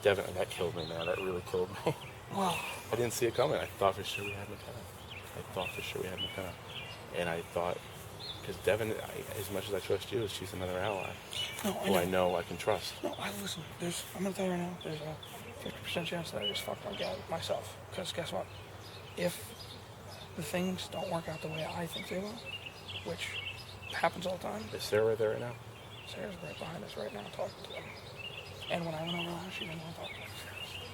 Devin, that killed me, man. That really killed me. Well, I didn't see it coming. I thought for sure we had McKenna. And I thought, because Devin, as much as I trust you, she's another ally who I know I can trust. No, listen, I'm going to tell you right now, there's a 50% chance that I just fucked on Gab myself. Because guess what? If the things don't work out the way I think they will, which happens all the time. Is Sarah there right now? Sarah's right behind us right now talking to them. And when I went over there, she didn't want to talk to me.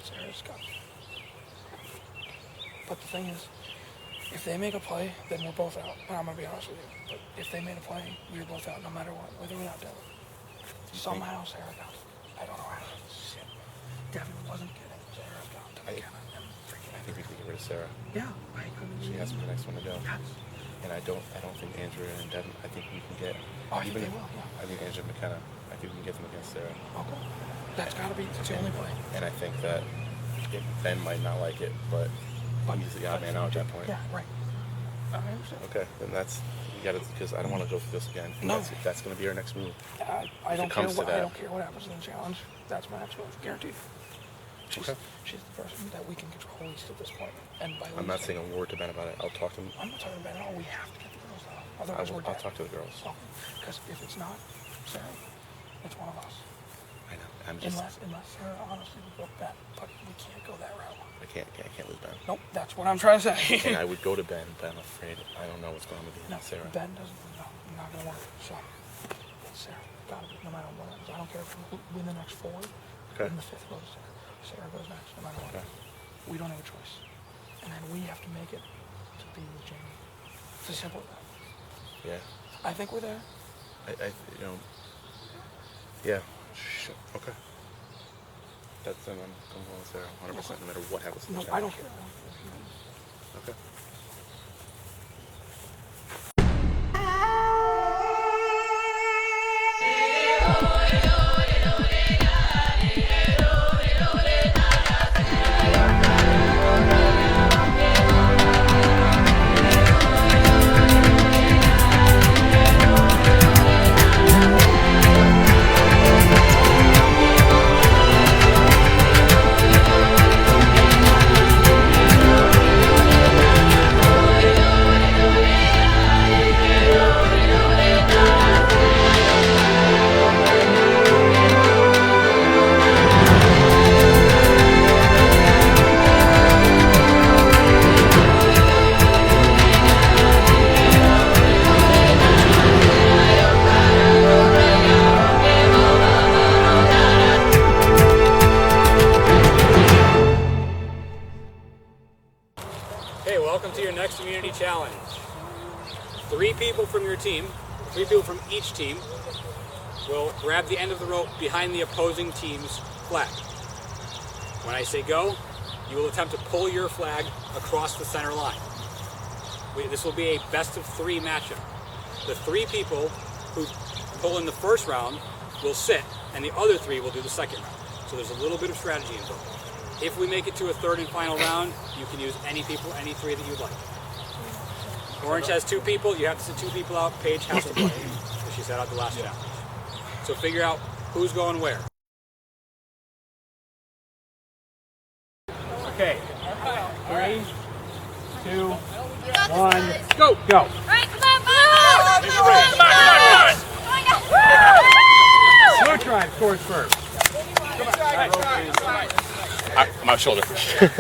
Sarah's got me. But the thing is, if they make a play, then we're both out. And I'm going to be honest with you. But if they made a play, we were both out no matter what, whether or not Devin. Somehow Sarah got it. I don't know how. Shit. Devin wasn't kidding. Sarah got to McKenna and freaking I think we can get rid of Sarah. Yeah, I couldn't. She has to be the next one to go. Yes. And I don't think Andrea and Devin, I think we can get. Oh, I think they will, yeah. I think Andrea and McKenna, I think we can get them against Sarah. Okay. That's got to be the only play. And I think that Ben might not like it, but he's the odd man out at that point. Yeah, right. I understand. Okay, then that's, you got to, because I don't want to go through this again. No. That's going to be our next move. I don't care what happens in the challenge. That's my next move, guaranteed. She's the person that we can control least at this point. And by I'm not saying a word to Ben about it. I'll talk to him. I'm not talking about it at all. We have to get the girls out. Otherwise, we're dead. I'll talk to the girls. Because if it's not Sarah, it's one of us. I know. I'm just. Unless Sarah honestly would go Ben, but we can't go that route. I can't lose Ben. Nope, that's what I'm trying to say. And I would go to Ben, but I'm afraid I don't know what's going on with Sarah. Ben doesn't. No, not gonna work. So it's Sarah. Gotta be, no matter what. I don't care if we win the next 4. Okay. And the 5th goes to Sarah. Sarah goes next, no matter what. Okay. We don't have a choice. And then we have to make it to be with Jamie. It's as simple as that. Yeah. I think we're there. Yeah. Okay. That's then I'm going with Sarah 100% no matter what happens to the challenge. I don't care. Okay. Hey, welcome to your next immunity challenge. 3 people from your team, 3 people from each team, will grab the end of the rope behind the opposing team's flag. When I say go, you will attempt to pull your flag across the center line. This will be a best of 3 matchup. The 3 people who pull in the first round will sit, and the other 3 will do the second round. So there's a little bit of strategy involved. If we make it to a 3rd and final round, you can use any 3 that you'd like. Orange has 2 people, you have to sit 2 people out. Paige has to play, so she sat out the last challenge. So figure out who's going where. Okay, 3, 2, 1, go! Go! All right, come on, Blue! Slow tribe scores first. My shoulder. Good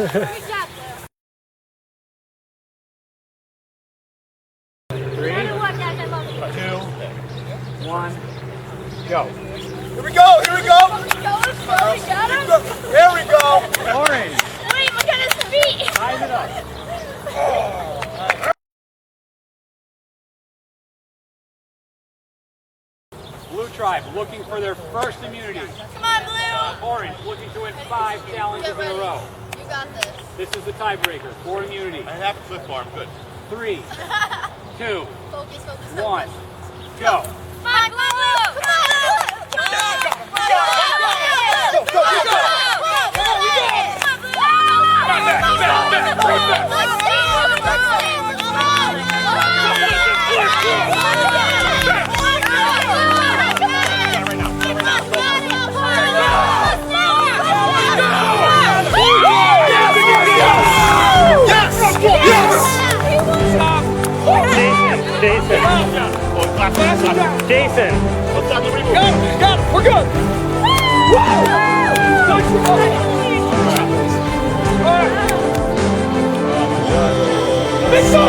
job, Blue. 3, 2, 1, go! Here we go! Here we go! There we go! Orange, Wait, look at his feet! size it up. Blue tribe looking for their first immunity. Come on, Blue! Orange looking to win 5 challenges in a row. You got this. This is the tiebreaker for immunity. I have a flip bar, I'm good. 3, 2, Focus, focus, 1, focus. go! Come on, Blue! Come on! Come on! Come on! Jason. Got it. We're good. Let's go.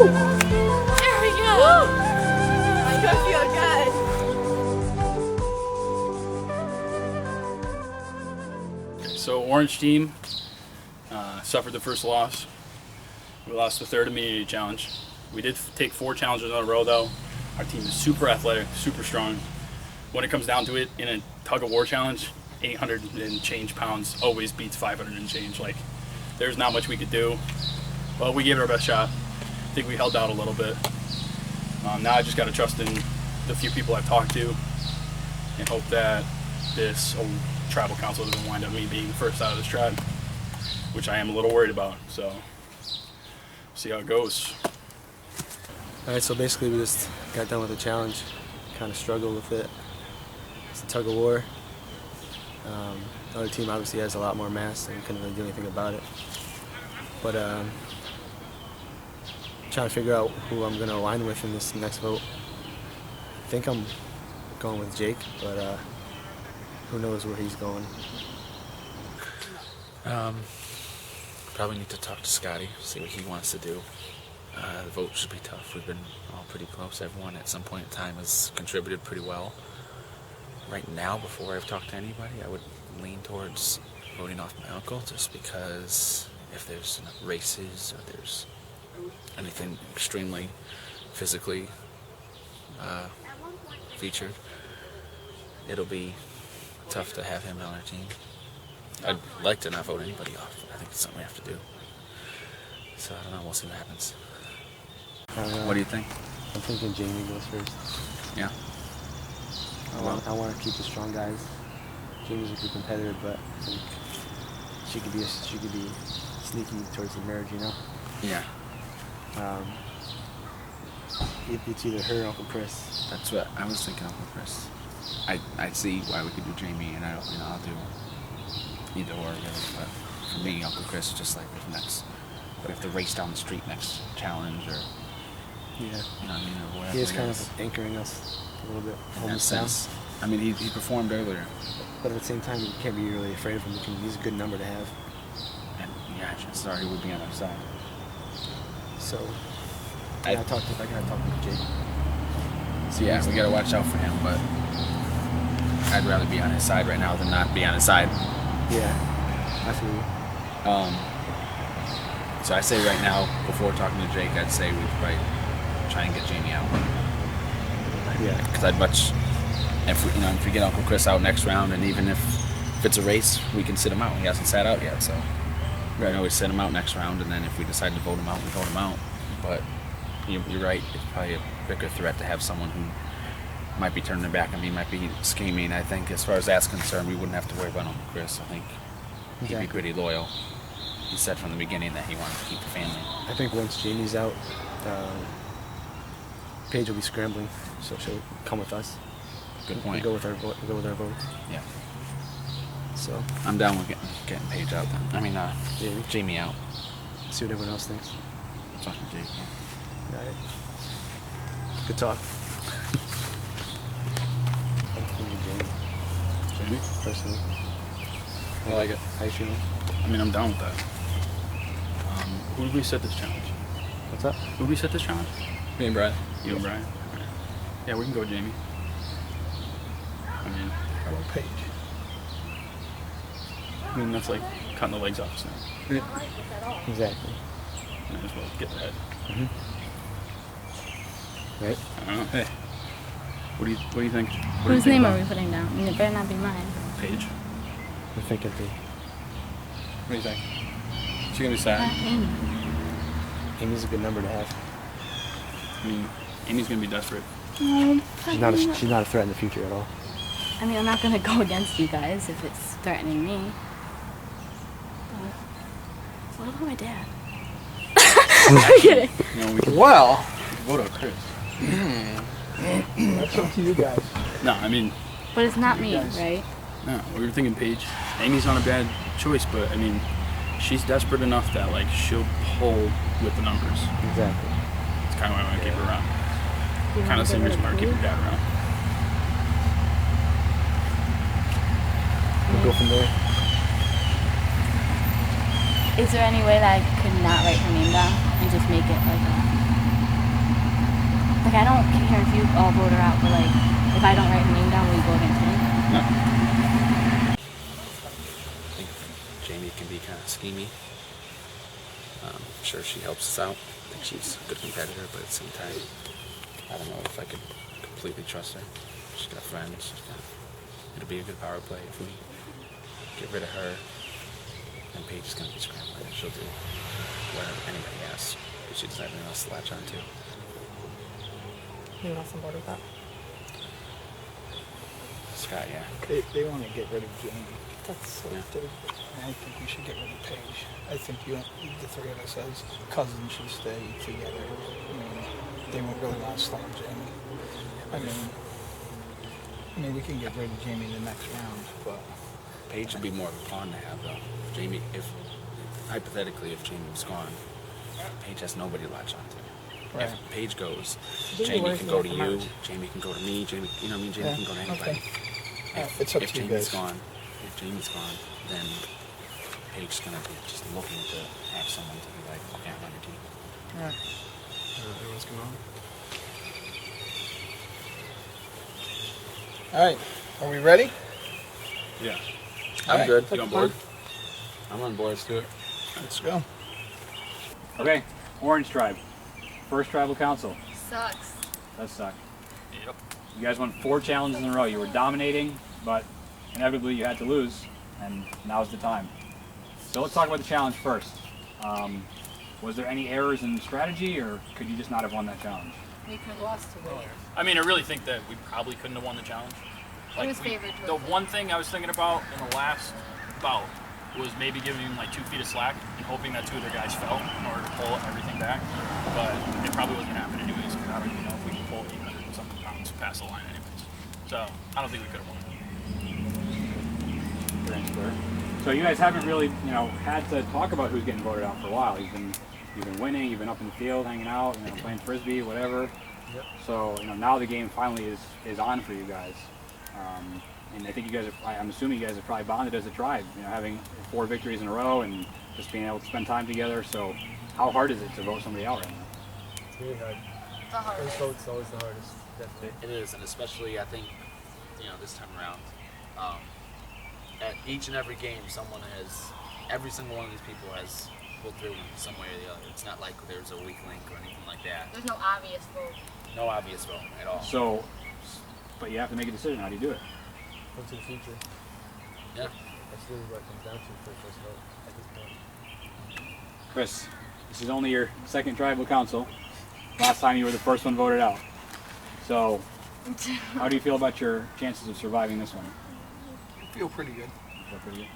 There we go. I don't feel good. So Orange team suffered the first loss. We lost the third immunity challenge. We did take 4 challenges in a row though. Our team is super athletic, super strong. When it comes down to it, in a tug of war challenge, 800 and change pounds always beats 500 and change. Like, there's not much we could do. But we gave it our best shot. I think we held out a little bit. Now I just got to trust in the few people I've talked to and hope that this whole tribal council doesn't wind up me being first out of this tribe, which I am a little worried about. So, see how it goes. Alright, so basically we just got done with the challenge, kind of struggled with it. It's a tug of war. The other team obviously has a lot more mass and couldn't really do anything about it. But trying to figure out who I'm going to align with in this next vote. I think I'm going with Jake, but who knows where he's going. Probably need to talk to Scotty, see what he wants to do. The vote should be tough. We've been all pretty close. Everyone at some point in time has contributed pretty well. Right now, before I've talked to anybody, I would lean towards voting off my uncle, just because if there's enough races or there's anything extremely physically featured, it'll be tough to have him on our team. I'd like to not vote anybody off. I think it's something we have to do. So I don't know. We'll see what happens. What do you think? I'm thinking Jamie goes first. Yeah. I want to keep the strong guys. Jamie's a good competitor, but I think she could be sneaky towards the marriage, you know. Yeah. It's either her or Uncle Chris. That's what I was thinking, Uncle Chris. I see why we could do Jamie, and I'll do either or really. But for me, Uncle Chris is just like next. But if the race down the street next challenge, or Yeah. you know what I mean, or whatever. He is it kind is. of anchoring us a little bit. In Holding that us down. sense. I mean, he performed earlier, But at the same time, you can't be really afraid of him because he's a good number to have. and yeah, chances are he would be on our side. So I I gotta talk to Jake. So yeah, we gotta watch out for him, but I'd rather be on his side right now than not be on his side. Yeah, I feel you. So I say right now, before talking to Jake, I'd say we'd probably try and get Jamie out. Yeah. Because I'd much, if we get Uncle Chris out next round, and even if it's a race, we can sit him out. He hasn't sat out yet, so we can always sit him out next round, and then if we decide to vote him out, we vote him out. But you're right, it's probably a bigger threat to have someone who might be turning their back on me, might be scheming. I think as far as that's concerned, we wouldn't have to worry about Uncle Chris. I think he'd be Exactly. pretty loyal. He said from the beginning that he wanted to keep the family. I think once Jamie's out, Paige will be scrambling, so she'll come with us. Good point. Go with our votes. Yeah. So I'm down with getting Paige out then. I mean, Jamie out. see what everyone else thinks. Talking to Jake. Got it. Good talk. I'm thinking Jamie, Jamie? personally. I like it. How you feeling? I mean, I'm down with that. Who did we set this challenge? What's up? Who did we set this challenge? Me and Brad. You and Brian? Okay. Yeah, we can go Jamie. I mean, How about Paige? that's like cutting the legs off now. Exactly. Might as well get the head. Right? I don't know. Hey, what do you think? What do you Whose think name are about we putting down? I mean, it better not be mine. Paige? I'm thinking Paige. What do you think? Is she gonna be sad? Amy. Amy's a good number to have. I mean, Amy's gonna be desperate. Oh, She's not a threat in the future at all. I mean, I'm not gonna go against you guys if it's threatening me. But what about my dad? I'm kidding. You know, we can Well, vote out Chris. that's up to you guys. No, I mean, But it's not me, right? no, we were thinking Paige. Amy's not a bad choice, but I mean, she's desperate enough that like she'll pull with the numbers. Exactly. It's kind of why I want to keep her around. Kind of the same reason why I keep her dad around. We'll go from there. Is there any way that I could not write her name down and just make it like a... Like, I don't care if you all vote her out, but like, if I don't write her name down, will you go against me? No. I think Jamie can be kind of schemy. I'm sure she helps us out. I think she's a good competitor, but at the same time, I don't know if I could completely trust her. She's got friends. It'll be a good power play if we get rid of her. And Paige is going to be scrambling, and she'll do whatever anybody asks. But she doesn't have anything else to latch on to. Anyone else on board with that? Scott, yeah. They want to get rid of Jamie. That's Yeah. I think we should get rid of Paige. I think the three of us as cousins should stay together. I mean, they won't really want to slap Jamie. I mean, we can get rid of Jamie in the next round, but Paige would be more of a pawn to have, though. Jamie, hypothetically, if Jamie was gone, Paige has nobody to latch on to. right. If Paige goes, Jamie Jamie wears can the go to upper you, march. Jamie can go to me, Jamie can go to anybody. Okay. It's up If to you Jamie's guys. gone, if Jamie's gone, then Paige's gonna be just looking to have someone to be like, okay, I'm on your team. All right. Everyone's going on. All right. Are we ready? Yeah. I'm right. good. You on board? I'm on board. Let's do it. Let's go. Okay, Orange Tribe. First tribal council. Sucks. That sucked. Yep. You guys won 4 challenges in a row. You were dominating, but inevitably you had to lose, and now's the time. So let's talk about the challenge first. Was there any errors in strategy, or could you just not have won that challenge? We could have lost to William. I mean, I really think that we probably couldn't have won the challenge. He was favored to The win. one thing I was thinking about in the last bout was maybe giving him like 2 feet of slack and hoping that 2 of their guys fell in order to pull everything back. But it probably wasn't gonna happen anyways, because I don't even know if we can pull 800 and something pounds past the line anyways. So I don't think we could have won. Fair and square. So you guys haven't really, had to talk about who's getting voted out for a while. You've been winning, you've been up in the field, hanging out, playing frisbee, whatever. Yep. So now the game finally is on for you guys. And I think you guys I'm assuming you guys are probably bonded as a tribe, having 4 victories in a row and just being able to spend time together. So how hard is it to vote somebody out right now? It's really hard. The hardest. First vote's always the hardest, definitely. It is, and especially I think, this time around, at each and every game, every single one of these people has pulled through in some way or the other. It's not like there's a weak link or anything like that. There's no obvious vote. No obvious vote at all. So, but you have to make a decision. How do you do it? Look to the future. Yeah. That's really what it comes down to for first vote at this point. Chris, this is only your second tribal council. Last time you were the first one voted out. So, how do you feel about your chances of surviving this one? I feel pretty good. Feel pretty good?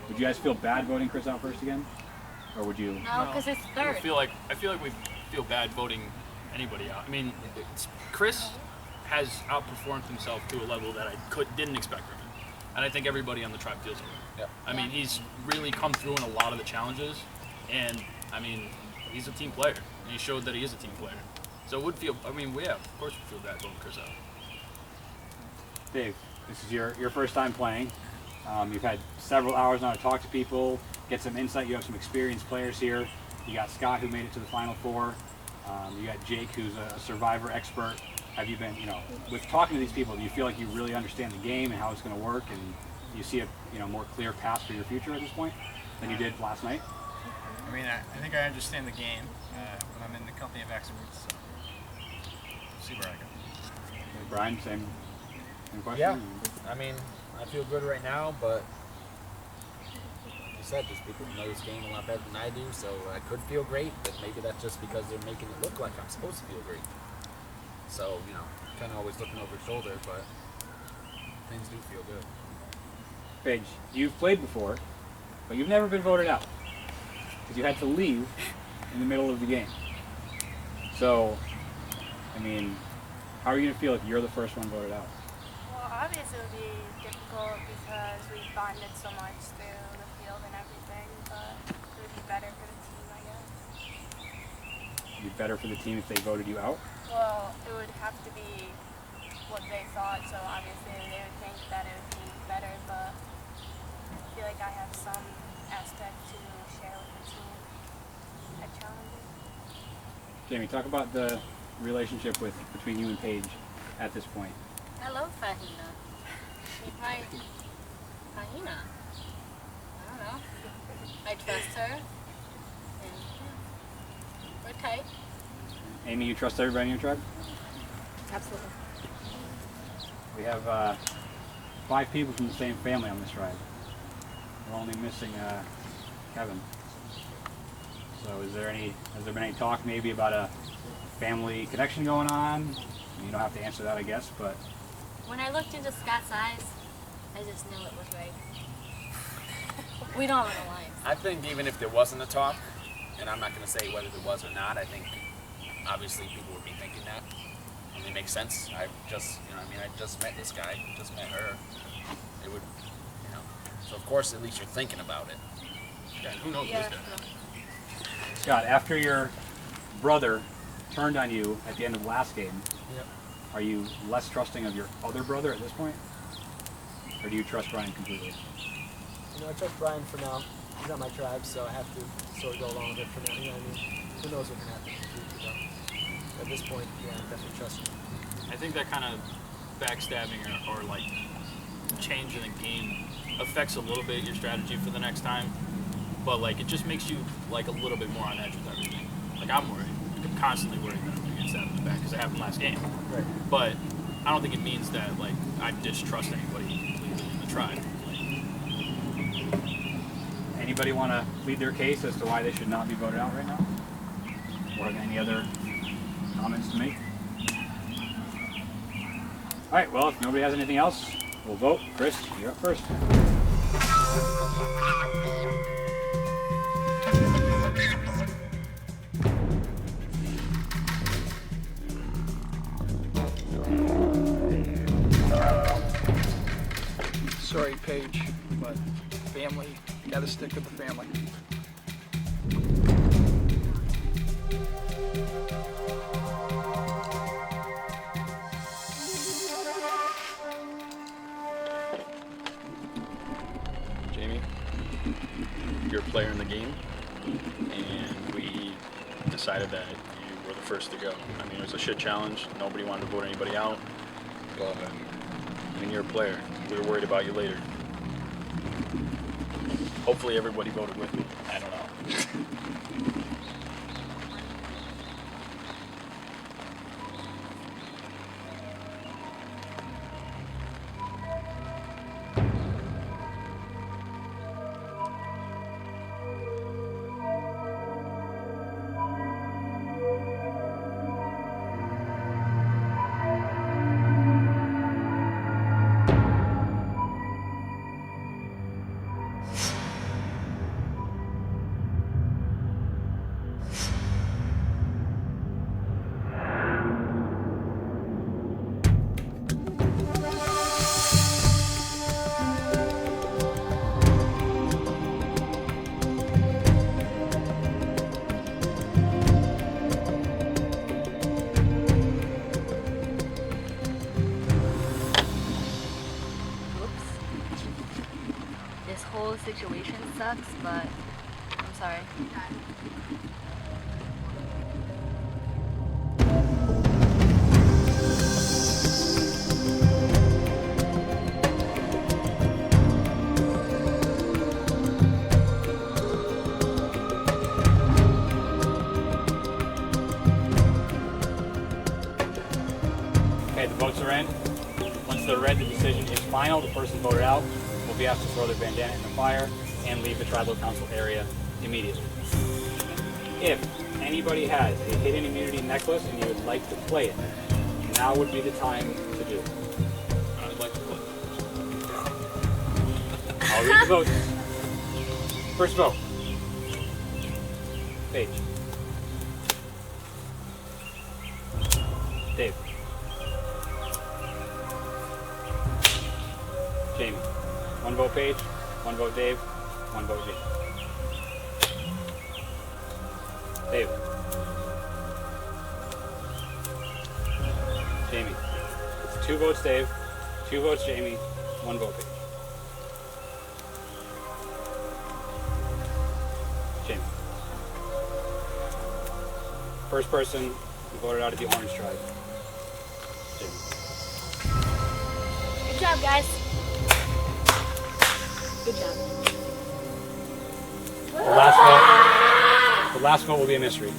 Would you guys feel bad voting Chris out first again? Or would you? No, because it's I third. feel like we feel bad voting anybody out. I mean, Chris has outperformed himself to a level that I didn't expect from him, and I think everybody on the tribe feels it. Yeah. I mean, he's really come through in a lot of the challenges, and I mean, he's a team player, and he showed that he is a team player. So it would feel. I mean, yeah, of course we feel bad voting Chris out. Dave, this is your first time playing. You've had several hours now to talk to people, get some insight. You have some experienced players here. You got Scott, who made it to the Final Four. You got Jake, who's a survivor expert. Have you been, with talking to these people, do you feel like you really understand the game and how it's going to work, and you see a more clear path for your future at this point than you did last night? I mean, I think I understand the game when I'm in the company of experts. So we'll see where I go. Brian, same question? Yeah, I mean, I feel good right now, but like you said, there's people who know this game a lot better than I do, so I could feel great, but maybe that's just because they're making it look like I'm supposed to feel great. So, kind of always looking over your shoulder, but things do feel good. Paige, you've played before, but you've never been voted out because you had to leave in the middle of the game. So, I mean, how are you going to feel if you're the first one voted out? Well, obviously it would be difficult because we bonded so much through the field and everything, but it would be better for the team, I guess. It'd be better for the team if they voted you out? Well, it would have to be what they thought, so obviously they would think that it would be better, but I feel like I have some aspect to share with the team at challenges. Jamie, talk about the relationship between you and Paige at this point. I love Fahina. She's my Fahina. I don't know. I trust her. And yeah, we're tight. Amy, you trust everybody in your tribe? Absolutely. We have 5 people from the same family on this tribe. We're only missing Kevin. So has there been any talk maybe about a family connection going on? You don't have to answer that, I guess, but... When I looked into Scott's eyes, I just knew it was right. We don't have an alliance. I think even if there wasn't a talk, and I'm not going to say whether there was or not, I think obviously people would be thinking that. I mean, it makes sense. I just met this guy, just met her. It would, so of course at least you're thinking about it. Yeah, who knows Yeah. this guy? Scott, after your brother turned on you at the end of the last game, Yep. are you less trusting of your other brother at this point? Or do you trust Brian completely? I trust Brian for now. He's not my tribe, so I have to sort of go along with it for now. You know what I mean? Who knows what can happen in the future, though. At this point, yeah, I definitely trust him. I think that kind of backstabbing or like change in the game affects a little bit your strategy for the next time, but like it just makes you like a little bit more on edge with everything. Like I'm worried. I'm constantly worried that I'm going to get stabbed in the back because it happened last game. Right. But I don't think it means that like I distrust anybody completely in the tribe. Anybody want to plead their case as to why they should not be voted out right now? Or have any other comments to make? All right, well, if nobody has anything else, we'll vote. Chris, you're up first. Sorry, Paige, but family, gotta stick with the family. Jamie, you're a player in the game, and we decided that you were the first to go. I mean, it was a shit challenge. Nobody wanted to vote anybody out. But I mean, you're a player. We were worried about you later. Hopefully everybody voted with me. I don't know. This whole situation sucks, but I'm sorry. Okay, the votes are in. Once they're read, the decision is final. The person voted out will be asked to throw their bandana in the fire and leave the tribal council area immediately. If anybody has a hidden immunity necklace and you would like to play it, now would be the time to do it. I'd like to play. I'll read the votes. First vote. Paige. Dave. Jamie. 1 vote Paige, 1 vote Dave, 1 vote Jamie. Dave. Jamie. It's 2 votes Dave, 2 votes Jamie, 1 vote Paige. Jamie. First person who voted out of the Orange Tribe. Jamie. Good job, guys. Good job. The last vote will be a mystery.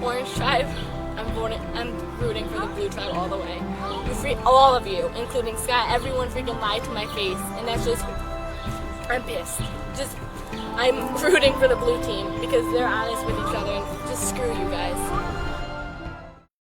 Orange Tribe, I'm rooting for the Blue Tribe all the way. All of you, including Scott, everyone freaking lied to my face, and that's just, I'm pissed. I'm rooting for the blue team because they're honest with each other, and just screw you guys.